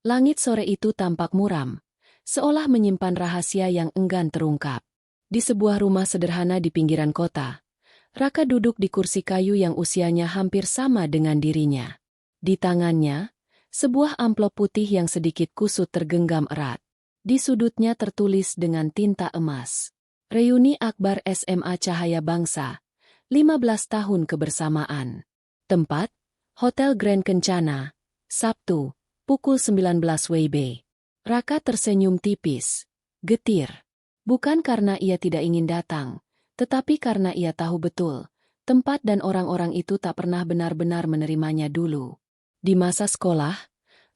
Langit sore itu tampak muram, seolah menyimpan rahasia yang enggan terungkap. Di sebuah rumah sederhana di pinggiran kota, Raka duduk di kursi kayu yang usianya hampir sama dengan dirinya. Di tangannya, sebuah amplop putih yang sedikit kusut tergenggam erat. Di sudutnya tertulis dengan tinta emas. Reuni Akbar SMA Cahaya Bangsa, 15 tahun kebersamaan. Tempat, Hotel Grand Kencana, Sabtu, pukul 19 WIB. Raka tersenyum tipis, getir. Bukan karena ia tidak ingin datang, tetapi karena ia tahu betul, tempat dan orang-orang itu tak pernah benar-benar menerimanya dulu. Di masa sekolah,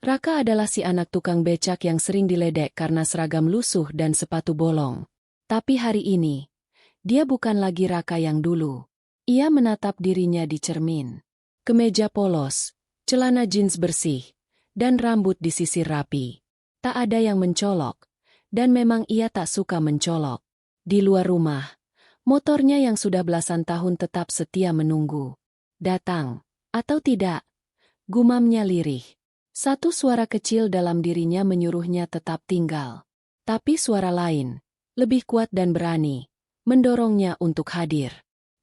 Raka adalah si anak tukang becak yang sering diledek karena seragam lusuh dan sepatu bolong. Tapi hari ini, dia bukan lagi Raka yang dulu. Ia menatap dirinya di cermin. Kemeja polos, celana jeans bersih, dan rambut disisir rapi. Tak ada yang mencolok, dan memang ia tak suka mencolok. Di luar rumah, motornya yang sudah belasan tahun tetap setia menunggu. Datang, atau tidak? Gumamnya lirih. Satu suara kecil dalam dirinya menyuruhnya tetap tinggal. Tapi suara lain, lebih kuat dan berani, mendorongnya untuk hadir.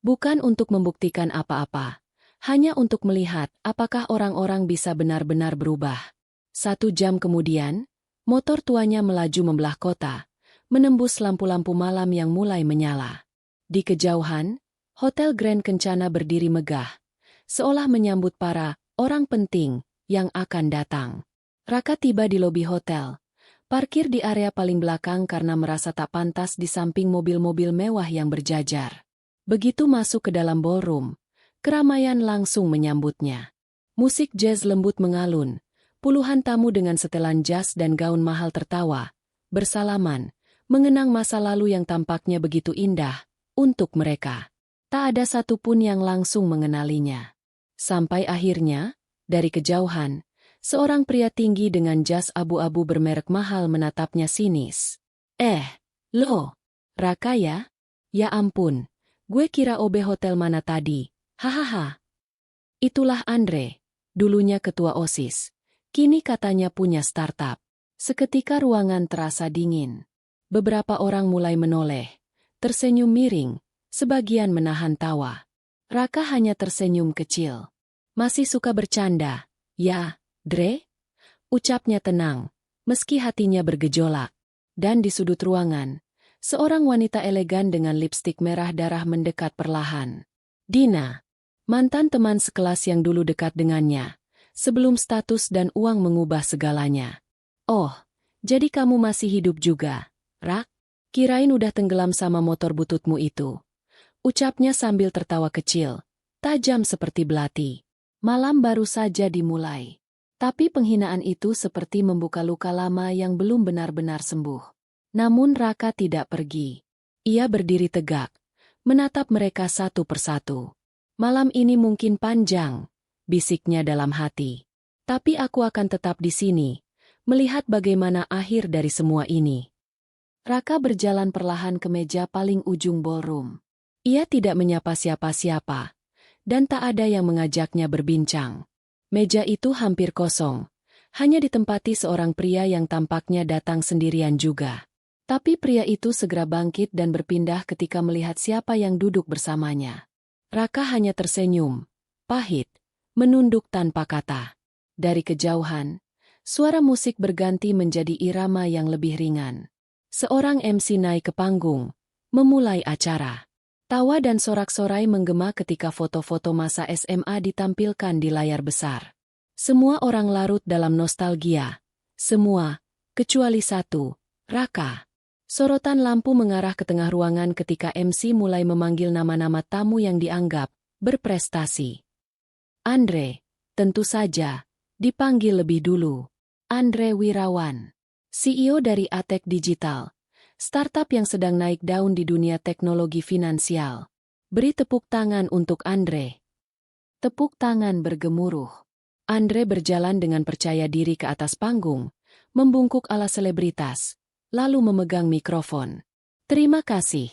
Bukan untuk membuktikan apa-apa, hanya untuk melihat apakah orang-orang bisa benar-benar berubah. 1 jam kemudian, motor tuanya melaju membelah kota, menembus lampu-lampu malam yang mulai menyala. Di kejauhan, Hotel Grand Kencana berdiri megah, seolah menyambut para orang penting yang akan datang. Raka tiba di lobi hotel, parkir di area paling belakang karena merasa tak pantas di samping mobil-mobil mewah yang berjajar. Begitu masuk ke dalam ballroom, keramaian langsung menyambutnya. Musik jazz lembut mengalun, puluhan tamu dengan setelan jas dan gaun mahal tertawa, bersalaman, mengenang masa lalu yang tampaknya begitu indah untuk mereka. Tak ada satupun yang langsung mengenalinya. Sampai akhirnya, dari kejauhan, seorang pria tinggi dengan jas abu-abu bermerek mahal menatapnya sinis. Lo, Raka ya? Ya ampun, gue kira OB hotel mana tadi, hahaha. Itulah Andre, dulunya ketua OSIS. Kini katanya punya startup. Seketika ruangan terasa dingin. Beberapa orang mulai menoleh, tersenyum miring, sebagian menahan tawa. Raka hanya tersenyum kecil. Masih suka bercanda, ya, Dre? Ucapnya tenang, meski hatinya bergejolak. Dan di sudut ruangan, seorang wanita elegan dengan lipstik merah darah mendekat perlahan. Dina, mantan teman sekelas yang dulu dekat dengannya. Sebelum status dan uang mengubah segalanya. Oh, jadi kamu masih hidup juga, Rak? Kirain udah tenggelam sama motor bututmu itu. Ucapnya sambil tertawa kecil, tajam seperti belati. Malam baru saja dimulai. Tapi penghinaan itu seperti membuka luka lama yang belum benar-benar sembuh. Namun Raka tidak pergi. Ia berdiri tegak, menatap mereka satu persatu. Malam ini mungkin panjang, bisiknya dalam hati. Tapi aku akan tetap di sini, melihat bagaimana akhir dari semua ini. Raka berjalan perlahan ke meja paling ujung ballroom. Ia tidak menyapa siapa-siapa, dan tak ada yang mengajaknya berbincang. Meja itu hampir kosong, hanya ditempati seorang pria yang tampaknya datang sendirian juga. Tapi pria itu segera bangkit dan berpindah ketika melihat siapa yang duduk bersamanya. Raka hanya tersenyum, pahit, menunduk tanpa kata. Dari kejauhan, suara musik berganti menjadi irama yang lebih ringan. Seorang MC naik ke panggung, memulai acara. Tawa dan sorak-sorai menggema ketika foto-foto masa SMA ditampilkan di layar besar. Semua orang larut dalam nostalgia. Semua, kecuali satu, Raka. Sorotan lampu mengarah ke tengah ruangan ketika MC mulai memanggil nama-nama tamu yang dianggap berprestasi. Andre, tentu saja, dipanggil lebih dulu. Andre Wirawan, CEO dari Atek Digital, startup yang sedang naik daun di dunia teknologi finansial. Beri tepuk tangan untuk Andre. Tepuk tangan bergemuruh. Andre berjalan dengan percaya diri ke atas panggung, membungkuk ala selebritas, lalu memegang mikrofon. Terima kasih.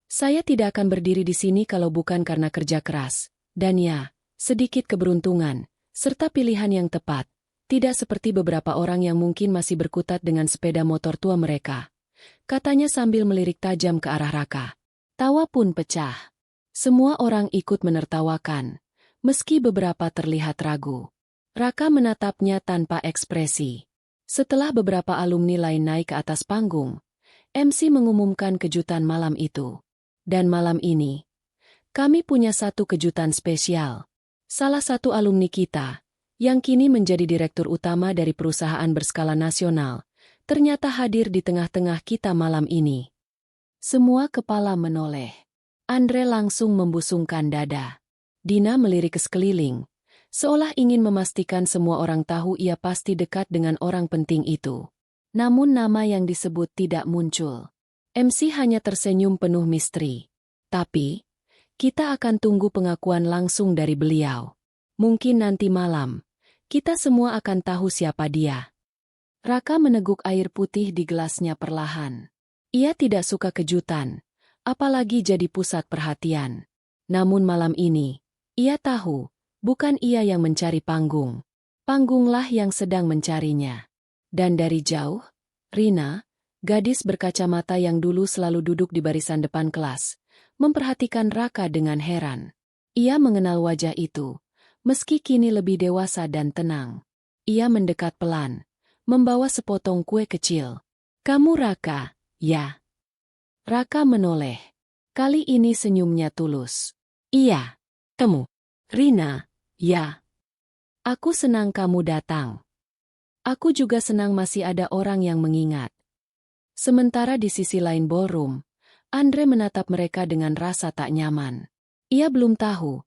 Saya tidak akan berdiri di sini kalau bukan karena kerja keras, dan ya, sedikit keberuntungan, serta pilihan yang tepat. Tidak seperti beberapa orang yang mungkin masih berkutat dengan sepeda motor tua mereka. Katanya sambil melirik tajam ke arah Raka. Tawa pun pecah. Semua orang ikut menertawakan, meski beberapa terlihat ragu. Raka menatapnya tanpa ekspresi. Setelah beberapa alumni lain naik ke atas panggung, MC mengumumkan kejutan malam itu. Dan malam ini, kami punya satu kejutan spesial. Salah satu alumni kita, yang kini menjadi direktur utama dari perusahaan berskala nasional, ternyata hadir di tengah-tengah kita malam ini. Semua kepala menoleh. Andre langsung membusungkan dada. Dina melirik ke sekeliling, seolah ingin memastikan semua orang tahu ia pasti dekat dengan orang penting itu. Namun nama yang disebut tidak muncul. MC hanya tersenyum penuh misteri. Tapi, kita akan tunggu pengakuan langsung dari beliau. Mungkin nanti malam, kita semua akan tahu siapa dia. Raka meneguk air putih di gelasnya perlahan. Ia tidak suka kejutan, apalagi jadi pusat perhatian. Namun malam ini, ia tahu, bukan ia yang mencari panggung. Panggunglah yang sedang mencarinya. Dan dari jauh, Rina, gadis berkacamata yang dulu selalu duduk di barisan depan kelas, memperhatikan Raka dengan heran. Ia mengenal wajah itu, meski kini lebih dewasa dan tenang. Ia mendekat pelan, membawa sepotong kue kecil. Kamu Raka, ya? Raka menoleh. Kali ini senyumnya tulus. Iya. Kamu? Rina, ya. Aku senang kamu datang. Aku juga senang masih ada orang yang mengingat. Sementara di sisi lain ballroom, Andre menatap mereka dengan rasa tak nyaman. Ia belum tahu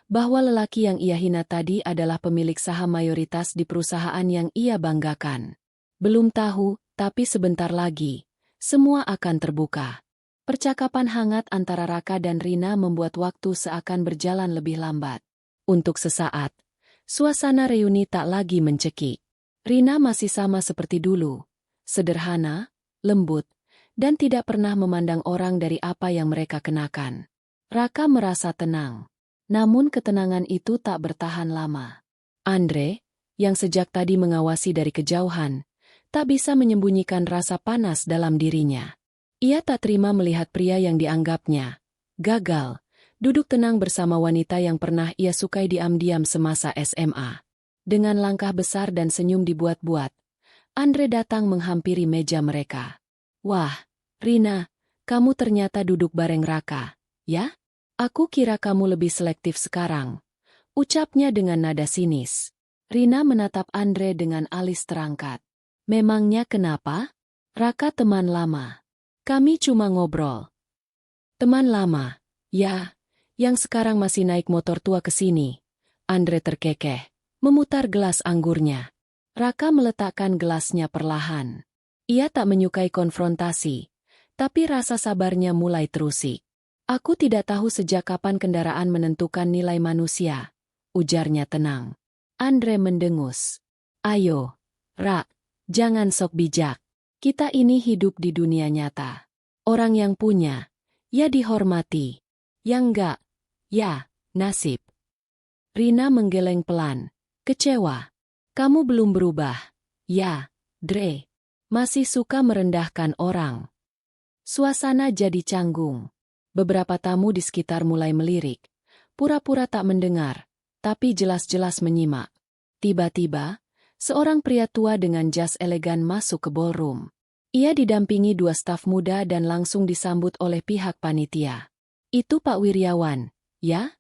bahwa lelaki yang ia hina tadi adalah pemilik saham mayoritas di perusahaan yang ia banggakan. Belum tahu, tapi sebentar lagi, semua akan terbuka. Percakapan hangat antara Raka dan Rina membuat waktu seakan berjalan lebih lambat. Untuk sesaat, suasana reuni tak lagi mencekik. Rina masih sama seperti dulu, sederhana, lembut, dan tidak pernah memandang orang dari apa yang mereka kenakan. Raka merasa tenang. Namun ketenangan itu tak bertahan lama. Andre, yang sejak tadi mengawasi dari kejauhan, tak bisa menyembunyikan rasa panas dalam dirinya. Ia tak terima melihat pria yang dianggapnya gagal, duduk tenang bersama wanita yang pernah ia sukai diam-diam semasa SMA. Dengan langkah besar dan senyum dibuat-buat, Andre datang menghampiri meja mereka. Wah, Rina, kamu ternyata duduk bareng Raka, ya? Aku kira kamu lebih selektif sekarang, ucapnya dengan nada sinis. Rina menatap Andre dengan alis terangkat. Memangnya kenapa? Raka teman lama. Kami cuma ngobrol. Teman lama, ya, yang sekarang masih naik motor tua ke sini. Andre terkekeh, memutar gelas anggurnya. Raka meletakkan gelasnya perlahan. Ia tak menyukai konfrontasi, tapi rasa sabarnya mulai terusik. Aku tidak tahu sejak kapan kendaraan menentukan nilai manusia, ujarnya tenang. Andre mendengus. Ayo, Ra, jangan sok bijak. Kita ini hidup di dunia nyata. Orang yang punya, ya dihormati. Yang enggak, ya, nasib. Rina menggeleng pelan, kecewa. Kamu belum berubah. Ya, Dre. Masih suka merendahkan orang. Suasana jadi canggung. Beberapa tamu di sekitar mulai melirik, pura-pura tak mendengar, tapi jelas-jelas menyimak. Tiba-tiba, seorang pria tua dengan jas elegan masuk ke ballroom. Ia didampingi dua staf muda dan langsung disambut oleh pihak panitia. Itu Pak Wiryawan, ya?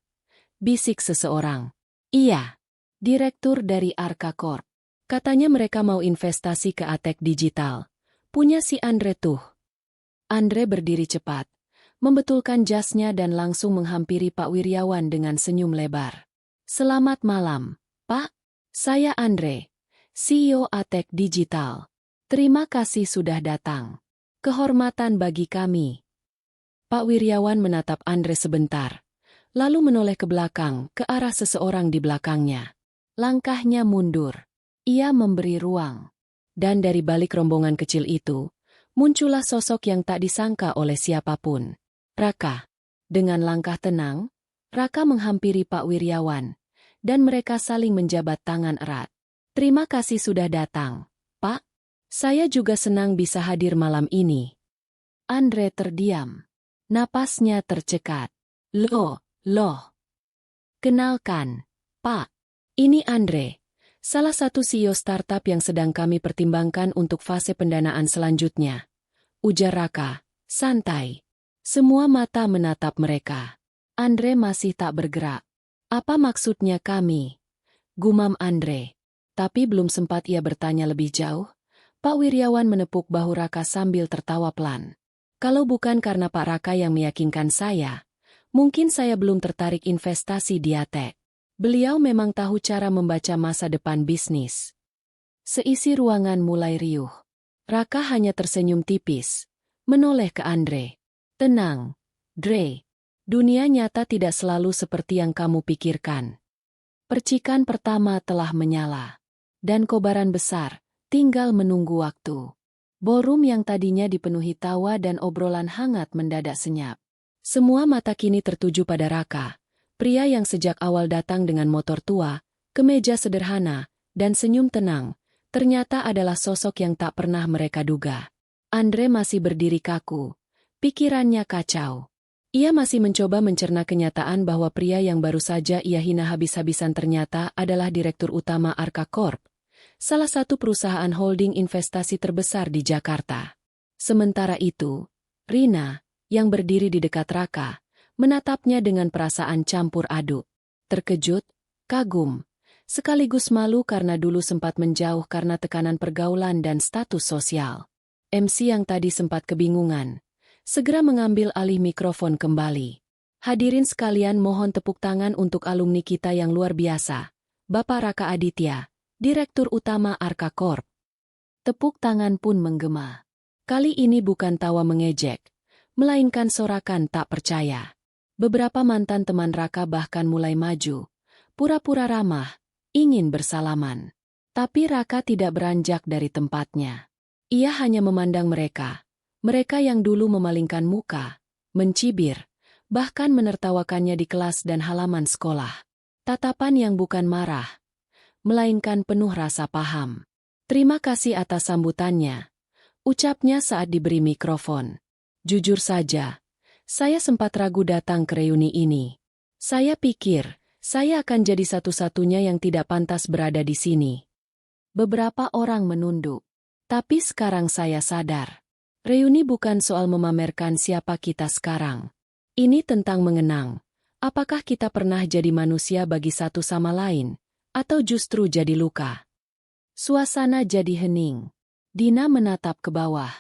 Bisik seseorang. Iya, direktur dari Arka Corp. Katanya mereka mau investasi ke Atek Digital. Punya si Andre tuh. Andre berdiri cepat, membetulkan jasnya dan langsung menghampiri Pak Wiryawan dengan senyum lebar. Selamat malam, Pak. Saya Andre, CEO Atek Digital. Terima kasih sudah datang. Kehormatan bagi kami. Pak Wiryawan menatap Andre sebentar, lalu menoleh ke belakang, ke arah seseorang di belakangnya. Langkahnya mundur. Ia memberi ruang. Dan dari balik rombongan kecil itu, muncullah sosok yang tak disangka oleh siapapun. Raka. Dengan langkah tenang, Raka menghampiri Pak Wiryawan, dan mereka saling menjabat tangan erat. Terima kasih sudah datang, Pak. Saya juga senang bisa hadir malam ini. Andre terdiam. Napasnya tercekat. Loh. Kenalkan, Pak. Ini Andre, salah satu CEO startup yang sedang kami pertimbangkan untuk fase pendanaan selanjutnya. Ujar Raka, santai. Semua mata menatap mereka. Andre masih tak bergerak. Apa maksudnya kami? Gumam Andre. Tapi belum sempat ia bertanya lebih jauh, Pak Wiryawan menepuk bahu Raka sambil tertawa pelan. Kalau bukan karena Pak Raka yang meyakinkan saya, mungkin saya belum tertarik investasi di Atek. Beliau memang tahu cara membaca masa depan bisnis. Seisi ruangan mulai riuh. Raka hanya tersenyum tipis, menoleh ke Andre. Tenang, Dre. Dunia nyata tidak selalu seperti yang kamu pikirkan. Percikan pertama telah menyala. Dan kobaran besar, tinggal menunggu waktu. Ballroom yang tadinya dipenuhi tawa dan obrolan hangat mendadak senyap. Semua mata kini tertuju pada Raka, pria yang sejak awal datang dengan motor tua, kemeja sederhana, dan senyum tenang, ternyata adalah sosok yang tak pernah mereka duga. Andre masih berdiri kaku, pikirannya kacau. Ia masih mencoba mencerna kenyataan bahwa pria yang baru saja ia hina habis-habisan ternyata adalah Direktur Utama Arka Corp, salah satu perusahaan holding investasi terbesar di Jakarta. Sementara itu, Rina, yang berdiri di dekat Raka, menatapnya dengan perasaan campur aduk. Terkejut, kagum, sekaligus malu karena dulu sempat menjauh karena tekanan pergaulan dan status sosial. MC yang tadi sempat kebingungan, segera mengambil alih mikrofon kembali. Hadirin sekalian, mohon tepuk tangan untuk alumni kita yang luar biasa, Bapak Raka Aditya, Direktur Utama Arka Corp. Tepuk tangan pun menggema. Kali ini bukan tawa mengejek, melainkan sorakan tak percaya. Beberapa mantan teman Raka bahkan mulai maju, pura-pura ramah, ingin bersalaman. Tapi Raka tidak beranjak dari tempatnya. Ia hanya memandang mereka yang dulu memalingkan muka, mencibir, bahkan menertawakannya di kelas dan halaman sekolah. Tatapan yang bukan marah, melainkan penuh rasa paham. Terima kasih atas sambutannya, ucapnya saat diberi mikrofon. Jujur saja, saya sempat ragu datang ke reuni ini. Saya pikir, saya akan jadi satu-satunya yang tidak pantas berada di sini. Beberapa orang menunduk. Tapi sekarang saya sadar. Reuni bukan soal memamerkan siapa kita sekarang. Ini tentang mengenang. Apakah kita pernah jadi manusia bagi satu sama lain, atau justru jadi luka? Suasana jadi hening. Dina menatap ke bawah.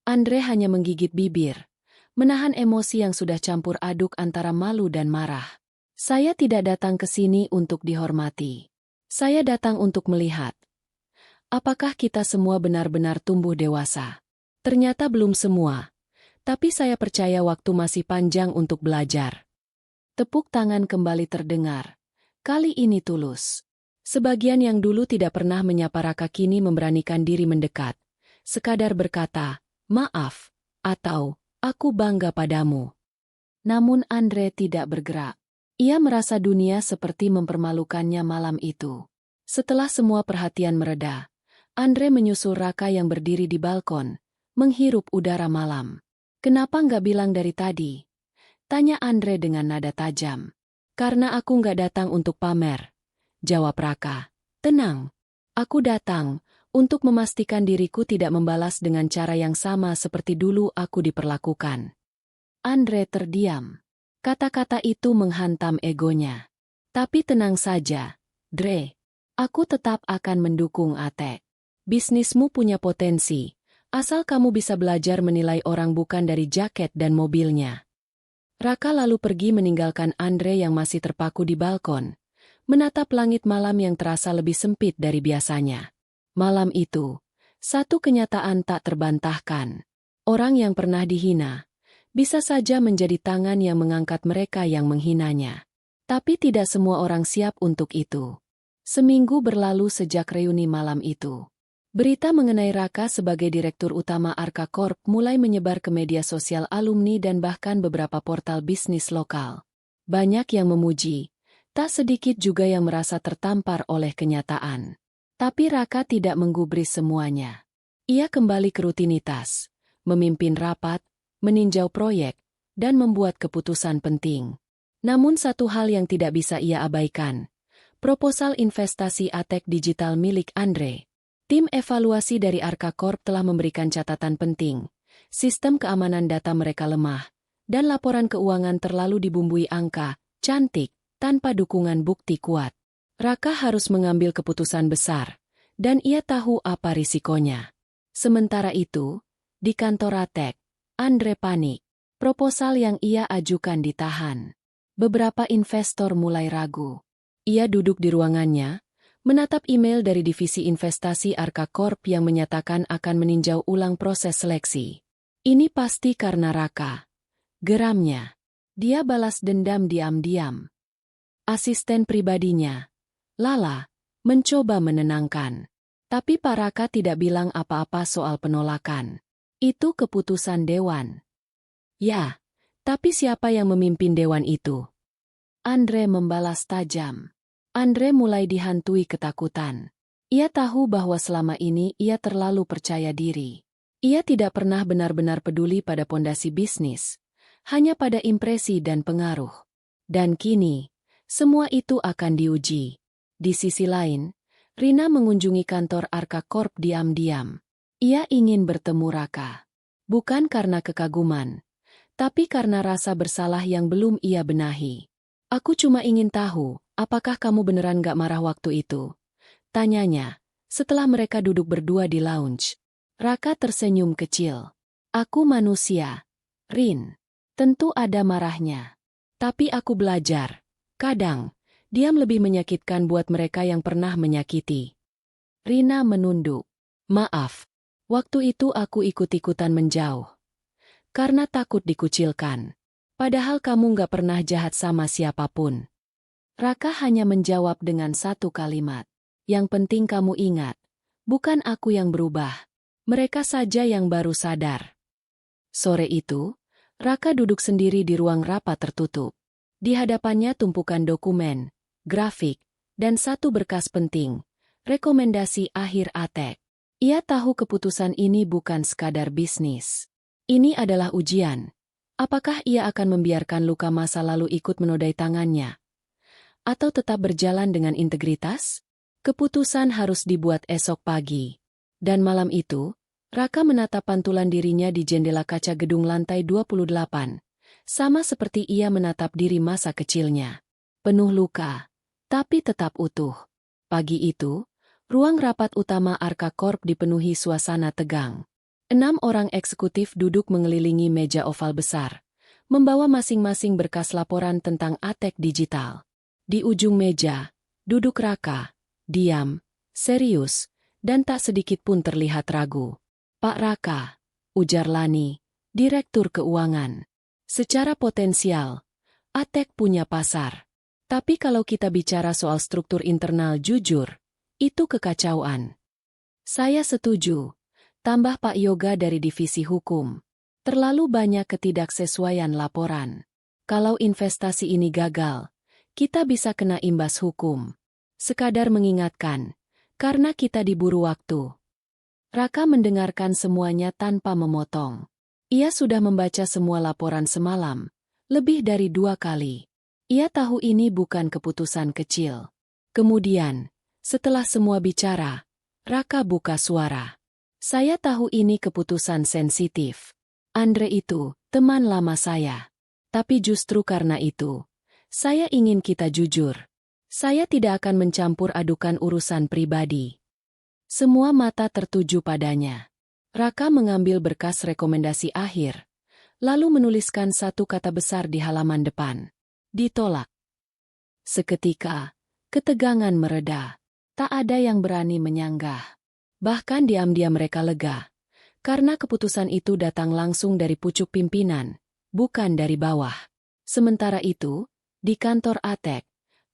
Andre hanya menggigit bibir, menahan emosi yang sudah campur aduk antara malu dan marah. Saya tidak datang ke sini untuk dihormati. Saya datang untuk melihat. Apakah kita semua benar-benar tumbuh dewasa? Ternyata belum semua. Tapi saya percaya waktu masih panjang untuk belajar. Tepuk tangan kembali terdengar. Kali ini tulus. Sebagian yang dulu tidak pernah menyapa Raka kini memberanikan diri mendekat. Sekadar berkata, maaf, atau, aku bangga padamu. Namun Andre tidak bergerak. Ia merasa dunia seperti mempermalukannya malam itu. Setelah semua perhatian mereda, Andre menyusul Raka yang berdiri di balkon, menghirup udara malam. Kenapa nggak bilang dari tadi? Tanya Andre dengan nada tajam. Karena aku nggak datang untuk pamer. Jawab Raka. Tenang, aku datang untuk memastikan diriku tidak membalas dengan cara yang sama seperti dulu aku diperlakukan. Andre terdiam. Kata-kata itu menghantam egonya. Tapi tenang saja, Dre. Aku tetap akan mendukung Atek. Bisnismu punya potensi, asal kamu bisa belajar menilai orang bukan dari jaket dan mobilnya. Raka lalu pergi meninggalkan Andre yang masih terpaku di balkon, menatap langit malam yang terasa lebih sempit dari biasanya. Malam itu, satu kenyataan tak terbantahkan. Orang yang pernah dihina, bisa saja menjadi tangan yang mengangkat mereka yang menghinanya. Tapi tidak semua orang siap untuk itu. Seminggu berlalu sejak reuni malam itu. Berita mengenai Raka sebagai Direktur Utama Arka Corp mulai menyebar ke media sosial alumni dan bahkan beberapa portal bisnis lokal. Banyak yang memuji, tak sedikit juga yang merasa tertampar oleh kenyataan. Tapi Raka tidak menggubris semuanya. Ia kembali ke rutinitas, memimpin rapat, meninjau proyek, dan membuat keputusan penting. Namun satu hal yang tidak bisa ia abaikan, proposal investasi Atek Digital milik Andre. Tim evaluasi dari Arka Corp telah memberikan catatan penting. Sistem keamanan data mereka lemah, dan laporan keuangan terlalu dibumbui angka, cantik, tanpa dukungan bukti kuat. Raka harus mengambil keputusan besar, dan ia tahu apa risikonya. Sementara itu, di kantor Atek, Andre panik. Proposal yang ia ajukan ditahan. Beberapa investor mulai ragu. Ia duduk di ruangannya, menatap email dari divisi investasi Arka Corp yang menyatakan akan meninjau ulang proses seleksi. Ini pasti karena Raka. Geramnya. Dia balas dendam diam-diam. Asisten pribadinya, Lala, mencoba menenangkan. Tapi Pak Raka tidak bilang apa-apa soal penolakan. Itu keputusan dewan. Ya, tapi siapa yang memimpin dewan itu? Andre membalas tajam. Andre mulai dihantui ketakutan. Ia tahu bahwa selama ini ia terlalu percaya diri. Ia tidak pernah benar-benar peduli pada pondasi bisnis, hanya pada impresi dan pengaruh. Dan kini, semua itu akan diuji. Di sisi lain, Rina mengunjungi kantor Arka Corp diam-diam. Ia ingin bertemu Raka. Bukan karena kekaguman, tapi karena rasa bersalah yang belum ia benahi. Aku cuma ingin tahu, apakah kamu beneran gak marah waktu itu? Tanyanya, setelah mereka duduk berdua di lounge. Raka tersenyum kecil. Aku manusia, Rin. Tentu ada marahnya. Tapi aku belajar. Kadang, diam lebih menyakitkan buat mereka yang pernah menyakiti. Rina menunduk. Maaf, waktu itu aku ikut-ikutan menjauh. Karena takut dikucilkan. Padahal kamu gak pernah jahat sama siapapun. Raka hanya menjawab dengan satu kalimat. Yang penting kamu ingat, bukan aku yang berubah. Mereka saja yang baru sadar. Sore itu, Raka duduk sendiri di ruang rapat tertutup. Di hadapannya tumpukan dokumen, grafik, dan satu berkas penting, rekomendasi akhir Atek. Ia tahu keputusan ini bukan sekadar bisnis. Ini adalah ujian. Apakah ia akan membiarkan luka masa lalu ikut menodai tangannya? Atau tetap berjalan dengan integritas? Keputusan harus dibuat esok pagi. Dan malam itu, Raka menatap pantulan dirinya di jendela kaca gedung lantai 28. Sama seperti ia menatap diri masa kecilnya. Penuh luka, tapi tetap utuh. Pagi itu, ruang rapat utama Arka Corp dipenuhi suasana tegang. 6 orang eksekutif duduk mengelilingi meja oval besar, membawa masing-masing berkas laporan tentang Atek Digital. Di ujung meja, duduk Raka, diam, serius, dan tak sedikit pun terlihat ragu. Pak Raka, ujar Lani, Direktur Keuangan. Secara potensial, Atek punya pasar. Tapi kalau kita bicara soal struktur internal jujur, itu kekacauan. Saya setuju, tambah Pak Yoga dari Divisi Hukum. Terlalu banyak ketidaksesuaian laporan. Kalau investasi ini gagal, kita bisa kena imbas hukum. Sekadar mengingatkan, karena kita diburu waktu. Raka mendengarkan semuanya tanpa memotong. Ia sudah membaca semua laporan semalam, lebih dari 2 kali. Ia tahu ini bukan keputusan kecil. Kemudian, setelah semua bicara, Raka buka suara. Saya tahu ini keputusan sensitif. Andre itu, teman lama saya. Tapi justru karena itu, saya ingin kita jujur. Saya tidak akan mencampur adukan urusan pribadi. Semua mata tertuju padanya. Raka mengambil berkas rekomendasi akhir, lalu menuliskan satu kata besar di halaman depan. Ditolak. Seketika, ketegangan mereda. Tak ada yang berani menyanggah. Bahkan diam-diam mereka lega. Karena keputusan itu datang langsung dari pucuk pimpinan, bukan dari bawah. Sementara itu, di kantor Atek,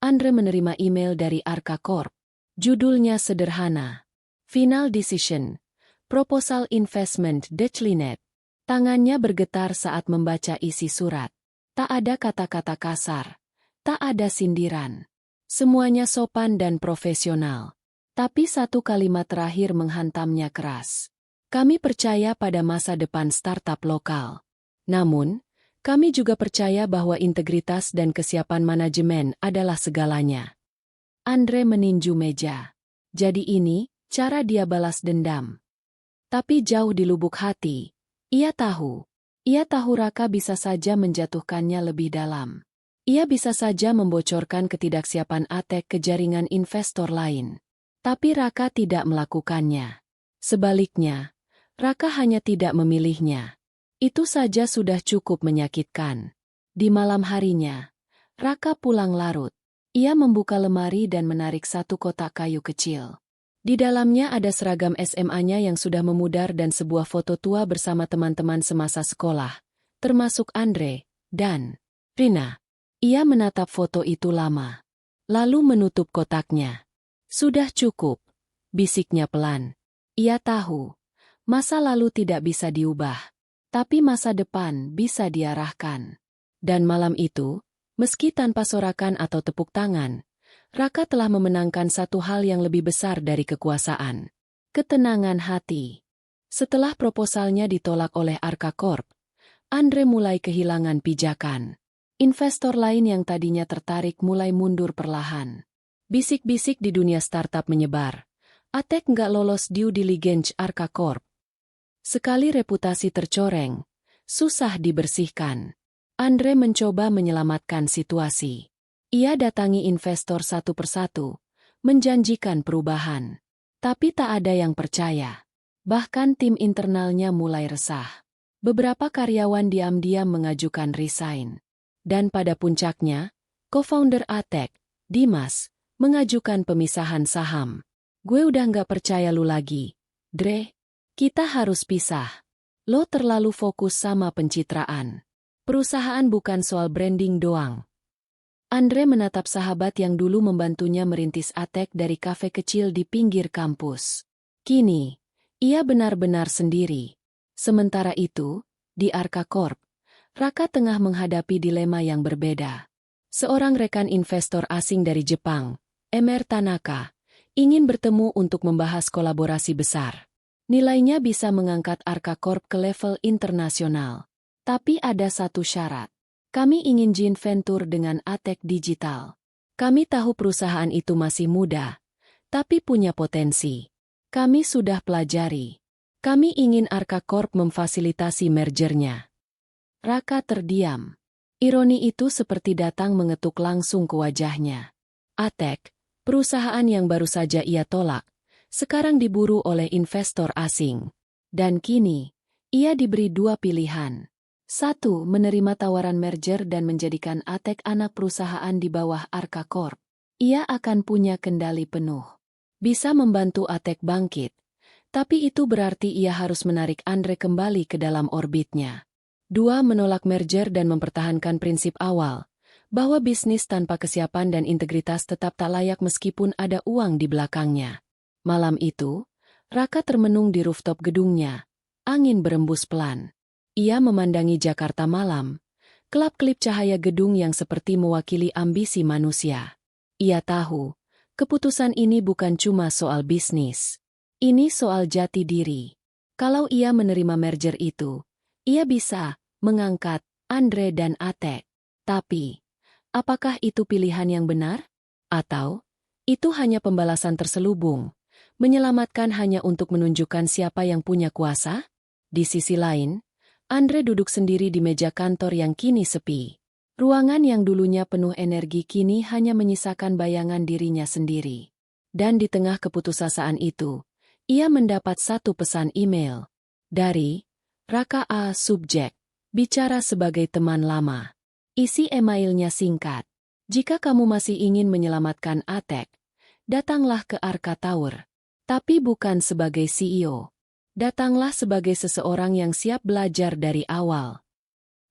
Andre menerima email dari Arka Corp. Judulnya sederhana. Final Decision. Proposal Investment Declinet. Tangannya bergetar saat membaca isi surat. Tak ada kata-kata kasar. Tak ada sindiran. Semuanya sopan dan profesional. Tapi satu kalimat terakhir menghantamnya keras. Kami percaya pada masa depan startup lokal. Namun, kami juga percaya bahwa integritas dan kesiapan manajemen adalah segalanya. Andre meninju meja. Jadi ini, cara dia balas dendam. Tapi jauh di lubuk hati, ia tahu Raka bisa saja menjatuhkannya lebih dalam. Ia bisa saja membocorkan ketidaksiapan Atek ke jaringan investor lain. Tapi Raka tidak melakukannya. Sebaliknya, Raka hanya tidak memilihnya. Itu saja sudah cukup menyakitkan. Di malam harinya, Raka pulang larut. Ia membuka lemari dan menarik satu kotak kayu kecil. Di dalamnya ada seragam SMA-nya yang sudah memudar dan sebuah foto tua bersama teman-teman semasa sekolah, termasuk Andre dan Rina. Ia menatap foto itu lama, lalu menutup kotaknya. Sudah cukup, bisiknya pelan. Ia tahu, masa lalu tidak bisa diubah, tapi masa depan bisa diarahkan. Dan malam itu, meski tanpa sorakan atau tepuk tangan, Raka telah memenangkan satu hal yang lebih besar dari kekuasaan. Ketenangan hati. Setelah proposalnya ditolak oleh Arka Corp, Andre mulai kehilangan pijakan. Investor lain yang tadinya tertarik mulai mundur perlahan. Bisik-bisik di dunia startup menyebar. Atek nggak lolos due diligence Arka Corp. Sekali reputasi tercoreng, susah dibersihkan. Andre mencoba menyelamatkan situasi. Ia datangi investor satu persatu, menjanjikan perubahan. Tapi tak ada yang percaya. Bahkan tim internalnya mulai resah. Beberapa karyawan diam-diam mengajukan resign. Dan pada puncaknya, co-founder Atek, Dimas, mengajukan pemisahan saham. Gue udah nggak percaya lu lagi, Dre. Kita harus pisah. Lo terlalu fokus sama pencitraan. Perusahaan bukan soal branding doang. Andre menatap sahabat yang dulu membantunya merintis Atek dari kafe kecil di pinggir kampus. Kini, ia benar-benar sendiri. Sementara itu, di Arka Corp, Raka tengah menghadapi dilema yang berbeda. Seorang rekan investor asing dari Jepang, Emer Tanaka, ingin bertemu untuk membahas kolaborasi besar. Nilainya bisa mengangkat Arka Corp ke level internasional. Tapi ada satu syarat. Kami ingin joint venture dengan Atek Digital. Kami tahu perusahaan itu masih muda, tapi punya potensi. Kami sudah pelajari. Kami ingin Arka Corp memfasilitasi mergernya. Raka terdiam. Ironi itu seperti datang mengetuk langsung ke wajahnya. Atek, perusahaan yang baru saja ia tolak, sekarang diburu oleh investor asing. Dan kini, ia diberi dua pilihan. Satu, menerima tawaran merger dan menjadikan Atek anak perusahaan di bawah Arka Corp. Ia akan punya kendali penuh. Bisa membantu Atek bangkit. Tapi itu berarti ia harus menarik Andre kembali ke dalam orbitnya. Dua, menolak merger dan mempertahankan prinsip awal, bahwa bisnis tanpa kesiapan dan integritas tetap tak layak meskipun ada uang di belakangnya. Malam itu, Raka termenung di rooftop gedungnya. Angin berembus pelan. Ia memandangi Jakarta malam, kelap-kelip cahaya gedung yang seperti mewakili ambisi manusia. Ia tahu, keputusan ini bukan cuma soal bisnis. Ini soal jati diri. Kalau ia menerima merger itu, ia bisa mengangkat Andre dan Atek. Tapi, apakah itu pilihan yang benar? Atau, itu hanya pembalasan terselubung, menyelamatkan hanya untuk menunjukkan siapa yang punya kuasa? Di sisi lain, Andre duduk sendiri di meja kantor yang kini sepi. Ruangan yang dulunya penuh energi kini hanya menyisakan bayangan dirinya sendiri. Dan di tengah keputusasaan itu, ia mendapat satu pesan email. Dari Raka A. Subjek, bicara sebagai teman lama. Isi emailnya singkat. Jika kamu masih ingin menyelamatkan Atek, datanglah ke Arka Tower. Tapi bukan sebagai CEO. Datanglah sebagai seseorang yang siap belajar dari awal.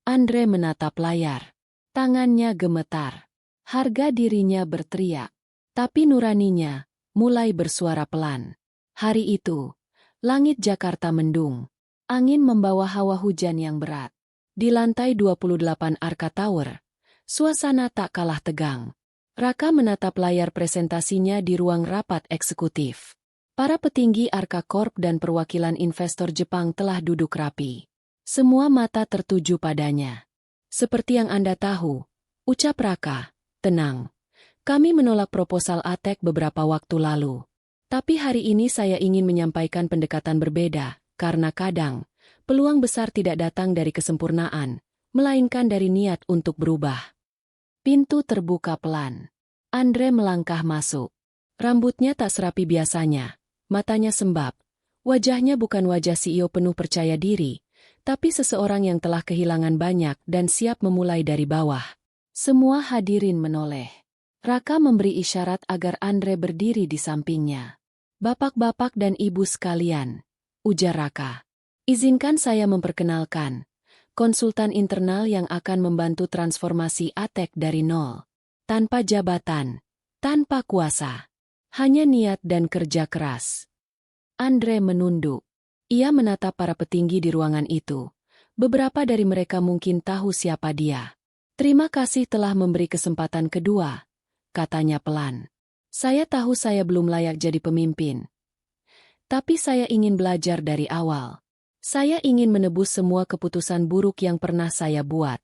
Andre menatap layar. Tangannya gemetar. Harga dirinya berteriak. Tapi nuraninya mulai bersuara pelan. Hari itu, langit Jakarta mendung. Angin membawa hawa hujan yang berat. Di lantai 28 Arka Tower, suasana tak kalah tegang. Raka menatap layar presentasinya di ruang rapat eksekutif. Para petinggi Arka Corp dan perwakilan investor Jepang telah duduk rapi. Semua mata tertuju padanya. Seperti yang Anda tahu, ucap Raka, tenang. Kami menolak proposal ATEK beberapa waktu lalu. Tapi hari ini saya ingin menyampaikan pendekatan berbeda, karena kadang, peluang besar tidak datang dari kesempurnaan, melainkan dari niat untuk berubah. Pintu terbuka pelan. Andre melangkah masuk. Rambutnya tak serapi biasanya, matanya sembab. Wajahnya bukan wajah CEO penuh percaya diri, tapi seseorang yang telah kehilangan banyak dan siap memulai dari bawah. Semua hadirin menoleh. Raka memberi isyarat agar Andre berdiri di sampingnya. Bapak-bapak dan ibu sekalian, ujar Raka. Izinkan saya memperkenalkan konsultan internal yang akan membantu transformasi ATEK dari nol. Tanpa jabatan, tanpa kuasa, hanya niat dan kerja keras. Andre menunduk. Ia menatap para petinggi di ruangan itu. Beberapa dari mereka mungkin tahu siapa dia. Terima kasih telah memberi kesempatan kedua, katanya pelan. Saya tahu saya belum layak jadi pemimpin. Tapi saya ingin belajar dari awal. Saya ingin menebus semua keputusan buruk yang pernah saya buat.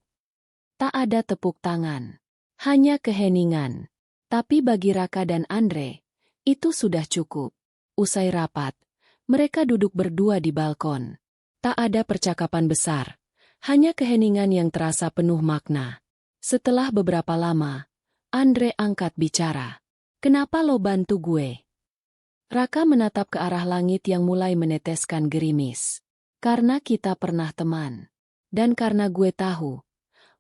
Tak ada tepuk tangan. Hanya keheningan. Tapi bagi Raka dan Andre, itu sudah cukup. Usai rapat, mereka duduk berdua di balkon. Tak ada percakapan besar. Hanya keheningan yang terasa penuh makna. Setelah beberapa lama, Andre angkat bicara. Kenapa lo bantu gue? Raka menatap ke arah langit yang mulai meneteskan gerimis. Karena kita pernah teman. Dan karena gue tahu,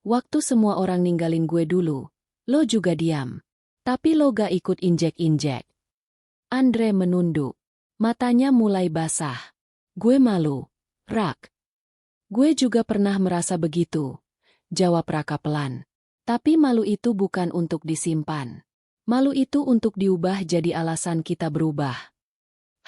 waktu semua orang ninggalin gue dulu, lo juga diam. Tapi lo gak ikut injek-injek. Andre menunduk. Matanya mulai basah. Gue malu, Rak. Gue juga pernah merasa begitu, jawab Raka pelan. Tapi malu itu bukan untuk disimpan. Malu itu untuk diubah jadi alasan kita berubah.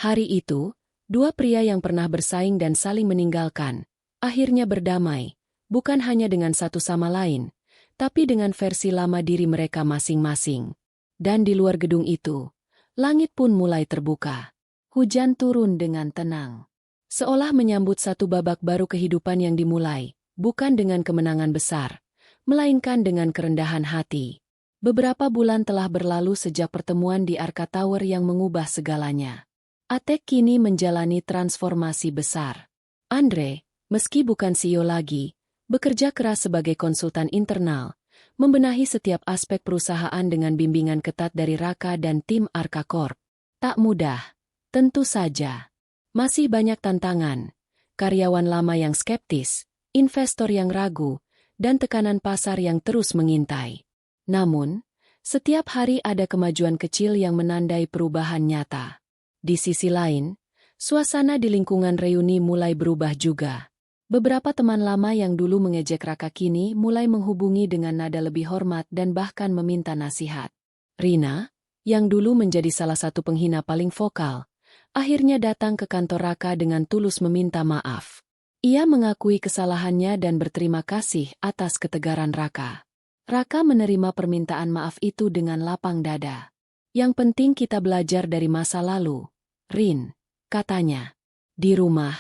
Hari itu, dua pria yang pernah bersaing dan saling meninggalkan, akhirnya berdamai, bukan hanya dengan satu sama lain, tapi dengan versi lama diri mereka masing-masing. Dan di luar gedung itu, langit pun mulai terbuka. Hujan turun dengan tenang. Seolah menyambut satu babak baru kehidupan yang dimulai, bukan dengan kemenangan besar, melainkan dengan kerendahan hati. Beberapa bulan telah berlalu sejak pertemuan di Arka Tower yang mengubah segalanya. ATEK kini menjalani transformasi besar. Andre, meski bukan CEO lagi, bekerja keras sebagai konsultan internal, membenahi setiap aspek perusahaan dengan bimbingan ketat dari Raka dan tim Arka Corp. Tak mudah, tentu saja. Masih banyak tantangan, karyawan lama yang skeptis, investor yang ragu, dan tekanan pasar yang terus mengintai. Namun, setiap hari ada kemajuan kecil yang menandai perubahan nyata. Di sisi lain, suasana di lingkungan reuni mulai berubah juga. Beberapa teman lama yang dulu mengejek Raka kini mulai menghubungi dengan nada lebih hormat dan bahkan meminta nasihat. Rina, yang dulu menjadi salah satu penghina paling vokal, akhirnya datang ke kantor Raka dengan tulus meminta maaf. Ia mengakui kesalahannya dan berterima kasih atas ketegaran Raka. Raka menerima permintaan maaf itu dengan lapang dada. Yang penting kita belajar dari masa lalu, Rin, katanya. Di rumah,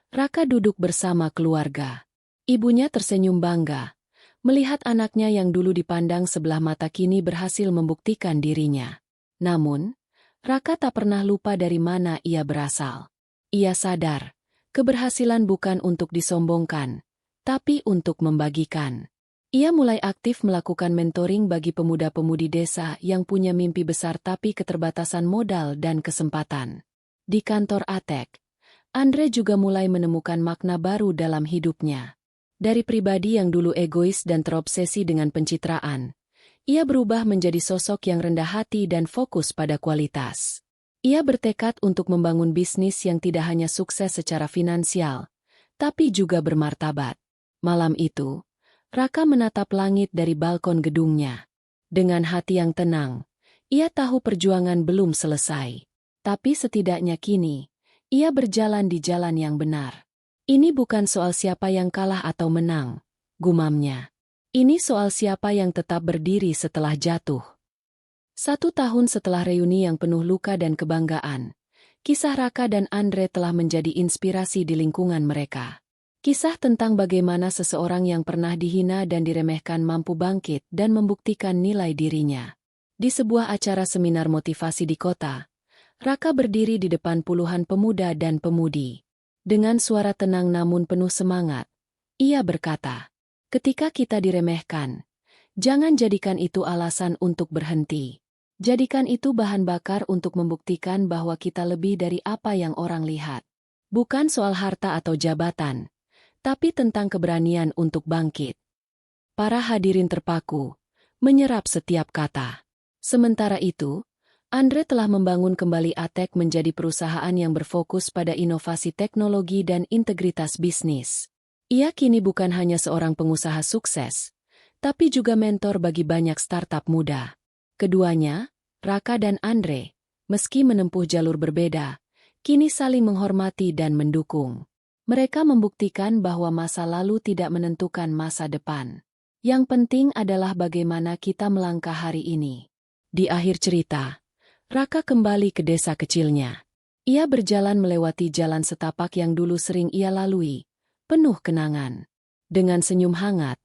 Raka duduk bersama keluarga. Ibunya tersenyum bangga, melihat anaknya yang dulu dipandang sebelah mata kini berhasil membuktikan dirinya. Namun, Raka tak pernah lupa dari mana ia berasal. Ia sadar, keberhasilan bukan untuk disombongkan, tapi untuk membagikan. Ia mulai aktif melakukan mentoring bagi pemuda-pemudi desa yang punya mimpi besar tapi keterbatasan modal dan kesempatan. Di kantor ATEK, Andre juga mulai menemukan makna baru dalam hidupnya. Dari pribadi yang dulu egois dan terobsesi dengan pencitraan, ia berubah menjadi sosok yang rendah hati dan fokus pada kualitas. Ia bertekad untuk membangun bisnis yang tidak hanya sukses secara finansial, tapi juga bermartabat. Malam itu, Raka menatap langit dari balkon gedungnya. Dengan hati yang tenang, ia tahu perjuangan belum selesai. Tapi setidaknya kini, ia berjalan di jalan yang benar. Ini bukan soal siapa yang kalah atau menang, gumamnya. Ini soal siapa yang tetap berdiri setelah jatuh. 1 tahun setelah reuni yang penuh luka dan kebanggaan, kisah Raka dan Andre telah menjadi inspirasi di lingkungan mereka. Kisah tentang bagaimana seseorang yang pernah dihina dan diremehkan mampu bangkit dan membuktikan nilai dirinya. Di sebuah acara seminar motivasi di kota, Raka berdiri di depan puluhan pemuda dan pemudi. Dengan suara tenang namun penuh semangat, ia berkata, "Ketika kita diremehkan, jangan jadikan itu alasan untuk berhenti. Jadikan itu bahan bakar untuk membuktikan bahwa kita lebih dari apa yang orang lihat. Bukan soal harta atau jabatan, tapi tentang keberanian untuk bangkit." Para hadirin terpaku, menyerap setiap kata. Sementara itu, Andre telah membangun kembali Atek menjadi perusahaan yang berfokus pada inovasi teknologi dan integritas bisnis. Ia kini bukan hanya seorang pengusaha sukses, tapi juga mentor bagi banyak startup muda. Keduanya, Raka dan Andre, meski menempuh jalur berbeda, kini saling menghormati dan mendukung. Mereka membuktikan bahwa masa lalu tidak menentukan masa depan. Yang penting adalah bagaimana kita melangkah hari ini. Di akhir cerita, Raka kembali ke desa kecilnya. Ia berjalan melewati jalan setapak yang dulu sering ia lalui, penuh kenangan. Dengan senyum hangat,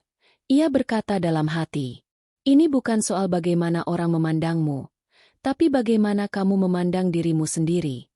ia berkata dalam hati, "Ini bukan soal bagaimana orang memandangmu, tapi bagaimana kamu memandang dirimu sendiri."